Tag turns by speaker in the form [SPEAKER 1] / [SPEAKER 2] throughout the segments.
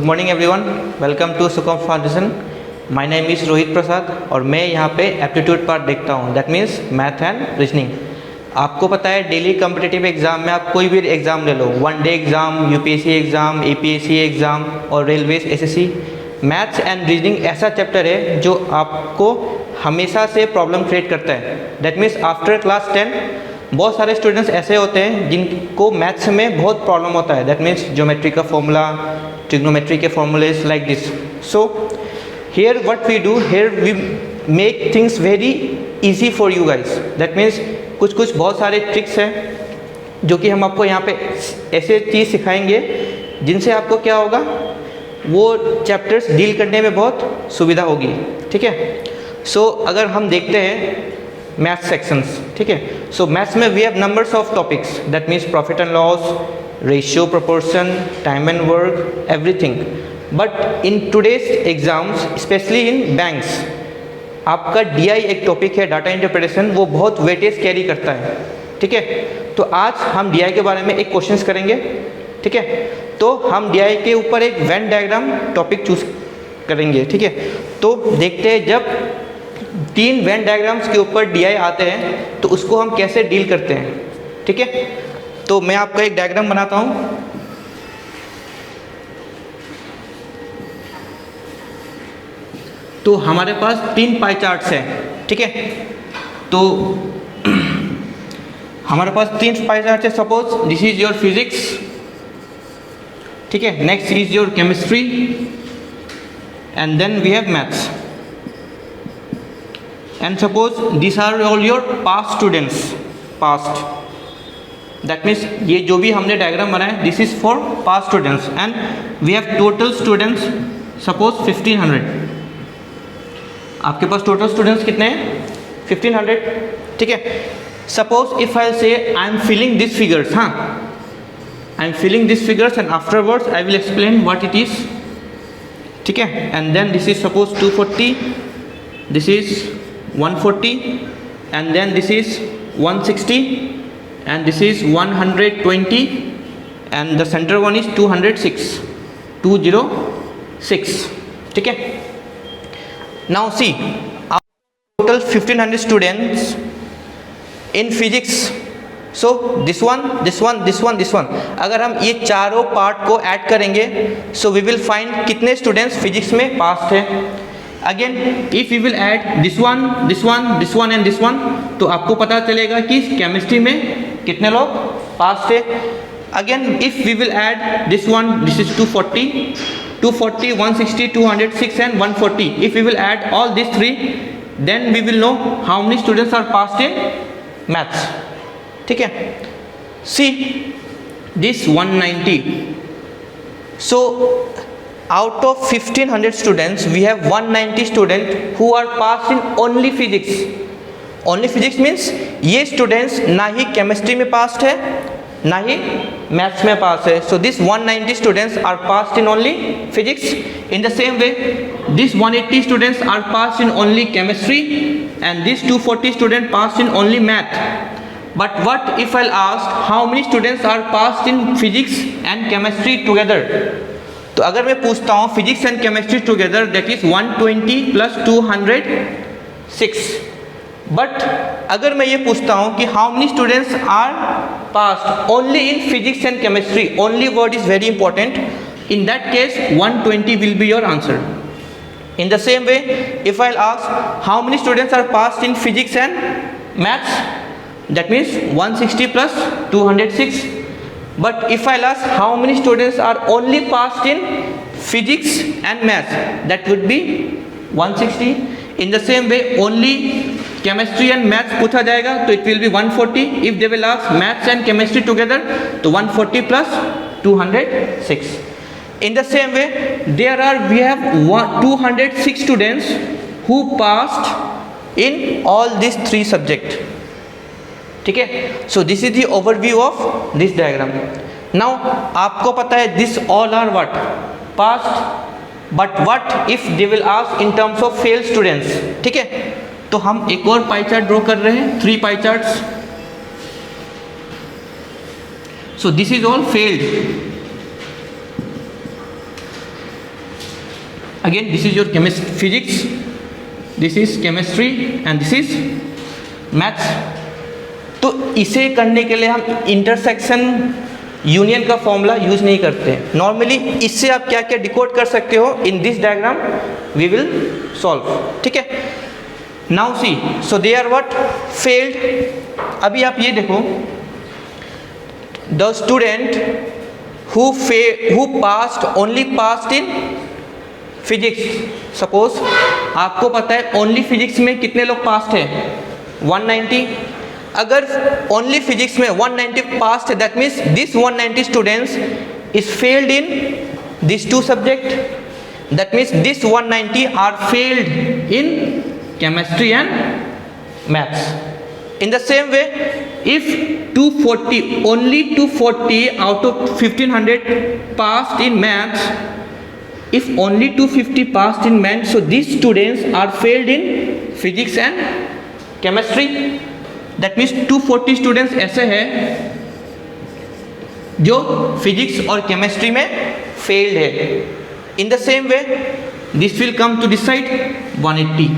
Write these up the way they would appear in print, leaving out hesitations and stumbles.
[SPEAKER 1] Good morning everyone, welcome to सुकम foundation. My name is Rohit Prasad और मैं यहाँ पे एप्टीट्यूड पार्ट देखता हूँ, that means math and reasoning. आपको पता है डेली कॉम्पिटिटिव एग्जाम में आप कोई भी एग्ज़ाम ले लो, one day exam, UPSC exam, APSC exam और railways SSC, maths and reasoning ऐसा चैप्टर है जो आपको हमेशा से प्रॉब्लम क्रिएट करता है। दैट मीन्स आफ्टर क्लास 10 बहुत सारे स्टूडेंट्स ऐसे होते हैं जिनको मैथ्स में बहुत प्रॉब्लम होता है। दैट मीन्स ज्योमेट्री का फॉर्मूला, ट्रिग्नोमेट्री के formulae like this. So here what we do, here we make things very easy for you guys. That means कुछ बहुत सारे ट्रिक्स हैं जो कि हम आपको यहाँ पे ऐसे चीज़ सिखाएंगे जिनसे आपको क्या होगा, वो चैप्टर्स डील करने में बहुत सुविधा होगी। ठीक है, सो अगर हम देखते हैं मैथ सेक्शंस, ठीक है, सो मैथ्स में we have numbers of topics, that means profit and loss, ratio, proportion, time and work, everything. But in today's exams, specially in banks, आपका डीआई एक टॉपिक है, डाटा इंटरप्रिटेशन, वो बहुत weightage carry करता है। ठीक है, तो आज हम डीआई के बारे में एक क्वेश्चंस करेंगे। ठीक है, तो हम डीआई के ऊपर एक वेन डायग्राम टॉपिक चूज करेंगे। ठीक है, तो देखते हैं जब 3 वेन डायग्राम्स के ऊपर डीआई आते हैं तो उसको हम कैसे डील करते हैं। ठीक है, तो मैं आपका एक डायग्राम बनाता हूँ। तो हमारे पास 3 पाई चार्ट्स हैं। ठीक है, तो हमारे पास 3 पाई चार्ट्स है। Suppose this is your physics, ठीक है, next is your chemistry and then we have maths. And suppose this are all your passed students, passed, that means ये जो भी हमने डायग्राम बनाया this is for passed students and we have total students suppose 1500। आपके पास total students कितने हैं? 1500। ठीक है, suppose if I say I am filling this figures, हाँ, I am filling this figures and afterwards I will explain what it is. ठीक है, and then this is suppose 240, this is 140 and then this is 160 and this is 120 and the center one is 206। ठीक है, now see our total 1500 students in physics, so this one, this one, this one, this one, अगर हम ये चारों part को add करेंगे so we will find कितने students physics में पास थे। Again if you will add this one, this one, this one and this one, तो आपको पता चलेगा कि केमिस्ट्री में कितने लोग पास थे। Again if we will add this one, this is 240, 160, 206 and 140, if we will add all this 3 then we will know how many students are passed in maths. ठीक है, see this 190, so out of 1500 students we have 190 students who are passed in only physics। only physics means ये students ना ही chemistry में passed है ना ही maths में passed है। so this 190 students are passed in only physics। in the same way this 180 students are passed in only chemistry and this 240 students passed in only math। but what if I'll ask how many students are passed in physics and chemistry together? तो अगर मैं पूछता हूँ physics and chemistry together that is 120 plus 206। But अगर मैं ये पूछता हूँ कि how many students are passed only in physics and chemistry, only word is very important, in that case 120 will be your answer. In the same way if I ask how many students are passed in physics and maths, that means 160 plus 206। But if I'll ask how many students are only passed in physics and maths, that would be 160। In the same way only chemistry and maths पूछा जाएगा तो it will be 140। if they will ask maths and chemistry together तो 140 plus 206। in the same way we have 206 students who passed in all these 3 subjects। ठीक है, so this is the overview of this diagram. Now आपको पता है this all are what, passed, but what if they will ask in terms of fail students. ठीक है, तो हम एक और पाई चार्ट ड्रॉ कर रहे हैं, 3 pie charts. So this is all failed again this is your physics, this is chemistry and this is maths. तो इसे करने के लिए हम इंटरसेक्शन यूनियन का फॉर्मूला यूज नहीं करते हैं। नॉर्मली इससे आप क्या क्या डिकोड कर सकते हो, in this diagram we will solve. ठीक है, now see, so they are what failed. अभी आप ये देखो, the student who passed only passed in physics. Suppose आपको पता है ओनली फिजिक्स में कितने लोग पास्ड हैं, 190। अगर ओनली फिजिक्स में 190 पास्ड है, that means this 190 students is failed in this two subject. That means this 190 are failed in chemistry and maths. In the same way, if 240, only 240 out of 1500 passed in maths, if only 250 passed in maths, so these students are failed in physics and chemistry. That means 240 students ऐसे हैं जो physics और chemistry में failed है। In the same way this will come to this side 180।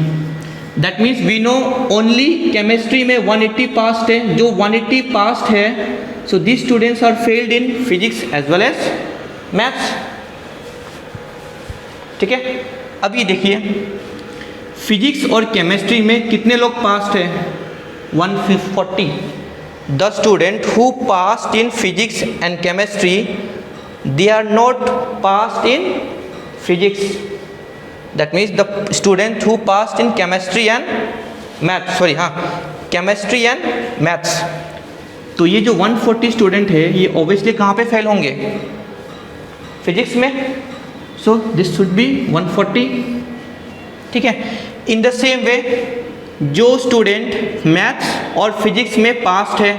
[SPEAKER 1] That means we know only chemistry में 180 passed है, जो 180 passed है, so this students are failed in physics as well as maths. ठीक है, अब ये देखिए फिजिक्स और केमिस्ट्री में कितने लोग पास्ड है, 140। The student who passed in physics and chemistry, they are not passed in physics. That means the student who passed in chemistry and maths, sorry हाँ, chemistry and maths। तो ये जो 140 student है ये ऑब्वियसली कहाँ पे fail होंगे, physics में। So this should be 140। ठीक है, इन द सेम वे जो स्टूडेंट मैथ्स और फिजिक्स में पास्ड है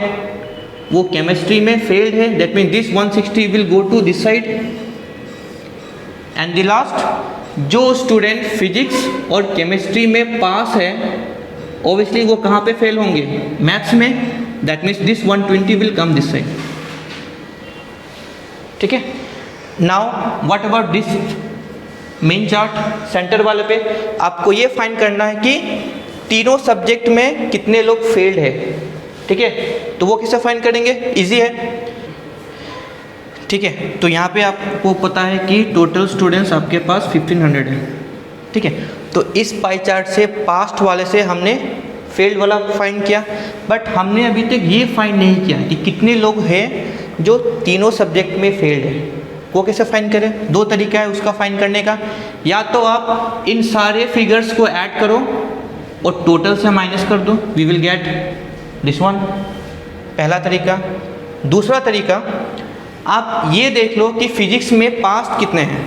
[SPEAKER 1] वो केमिस्ट्री में फेल्ड है, that means this 160 will go to this side. And the last, जो स्टूडेंट फिजिक्स और केमिस्ट्री में पास है ऑब्वियसली वो कहाँ पे फेल होंगे, मैथ्स में। That means this 120 will come this side. ठीक है, now what about this main chart centre वाले पे आपको ये फाइंड करना है कि तीनों सब्जेक्ट में कितने लोग फेल्ड है। ठीक है, तो वो कैसे फाइंड करेंगे, इजी है। ठीक है, तो यहाँ पे आपको पता है कि टोटल स्टूडेंट्स आपके पास 1500 है। ठीक है, तो इस पाई चार्ट से पास्ट वाले से हमने फेल्ड वाला फाइंड किया, बट हमने अभी तक ये फाइंड नहीं किया कि कितने लोग हैं जो तीनों सब्जेक्ट में फेल्ड है। वो कैसे फाइंड करें, दो तरीका है उसका फाइंड करने का। या तो आप इन सारे फिगर्स को ऐड करो और टोटल से माइनस कर दो, we will get this one, पहला तरीका। दूसरा तरीका, आप ये देख लो कि फिजिक्स में पास्ट कितने हैं,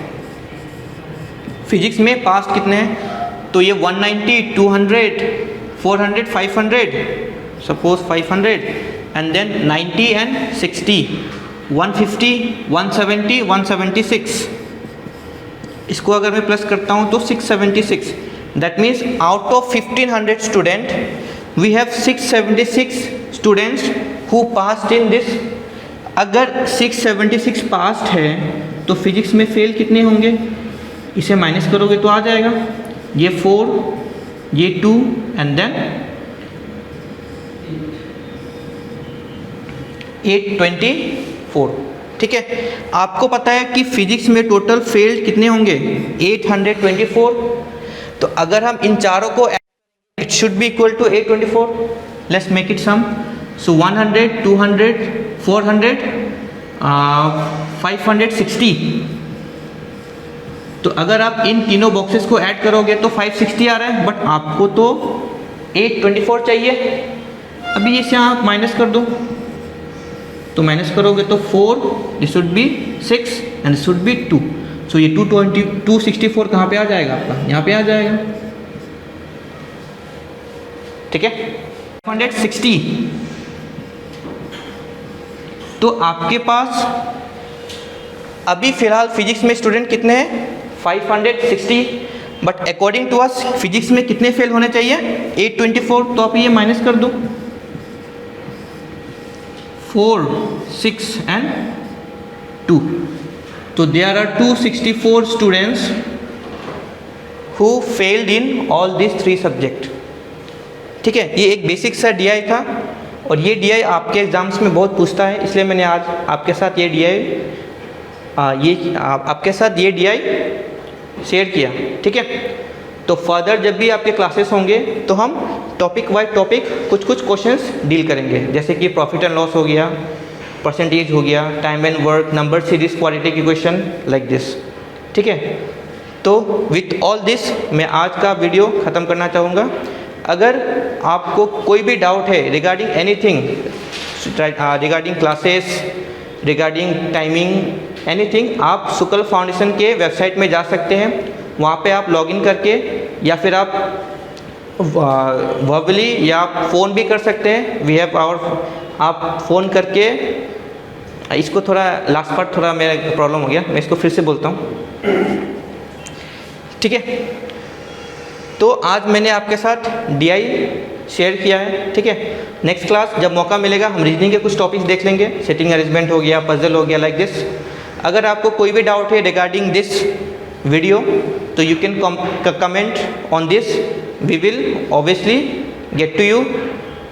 [SPEAKER 1] फिजिक्स में पास्ट कितने हैं। तो ये 190, 200, 400, 500, सपोज 500, एंड देन 90 एंड 60, 150, 170, 176। इसको अगर मैं प्लस करता हूँ तो 676। That means out of 1500 student we have 676 students who passed in this. अगर 676 पास्ट है तो फिजिक्स में फेल कितने होंगे, इसे माइनस करोगे तो आ जाएगा, ये 4, ये 2 एंड देन 824। ठीक है, आपको पता है कि फिजिक्स में टोटल फेल्ड कितने होंगे, 824। तो अगर हम इन चारों को, it should be equal to 824। Let's make it sum. So 100, 200, 400, 560। तो अगर आप इन तीनों बॉक्सेस को ऐड करोगे तो 560 आ रहा है, बट आपको तो 824 चाहिए। अभी इसे आप माइनस कर दो, तो माइनस करोगे तो 4, this should B 6 and this should B 2। सो ये 264 कहाँ पे आ जाएगा आपका, यहाँ पे आ जाएगा। ठीक है, 560। तो आपके पास अभी फिलहाल फिजिक्स में स्टूडेंट कितने हैं, 560, but according to us physics में कितने फेल होने चाहिए, 824। तो आप ये माइनस कर दो, 4, 6 एंड 2। तो there are 264 students who failed in all these 3 subject. ठीक है, ये एक बेसिक सा DI था और ये DI आपके एग्ज़ाम्स में बहुत पूछता है, इसलिए मैंने आज आपके साथ ये DI शेयर किया। ठीक है, तो फर्दर जब भी आपके क्लासेस होंगे तो हम टॉपिक वाइज टॉपिक कुछ क्वेश्चंस डील करेंगे, जैसे कि प्रॉफिट एंड लॉस हो गया, परसेंटेज हो गया, time and work, number series, quality equation, like this. ठीक है, तो विथ ऑल दिस मैं आज का वीडियो ख़त्म करना चाहूँगा। अगर आपको कोई भी डाउट है regarding anything, regarding classes, regarding timing, anything, आप शुक्ल फाउंडेशन के वेबसाइट में जा सकते हैं, वहाँ पे आप लॉगिन करके या फिर आप वर्बली या आप फ़ोन भी कर सकते हैं। वी हैव आवर, आप फ़ोन करके, इसको थोड़ा लास्ट पार्ट थोड़ा मेरा प्रॉब्लम हो गया, मैं इसको फिर से बोलता हूँ। ठीक है, तो आज मैंने आपके साथ DI शेयर किया है। ठीक है, नेक्स्ट क्लास जब मौका मिलेगा हम रीजनिंग के कुछ टॉपिक्स देख लेंगे, सेटिंग अरेंजमेंट हो गया, पजल हो गया, लाइक दिस। अगर आपको कोई भी डाउट है रिगार्डिंग दिस वीडियो तो you can comment on this, we will obviously get to you.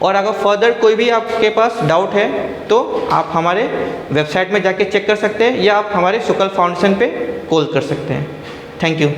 [SPEAKER 1] और अगर फर्दर कोई भी आपके पास डाउट है तो आप हमारे वेबसाइट में जाके चेक कर सकते हैं या आप हमारे शुक्ल फाउंडेशन पे कॉल कर सकते हैं। Thank you.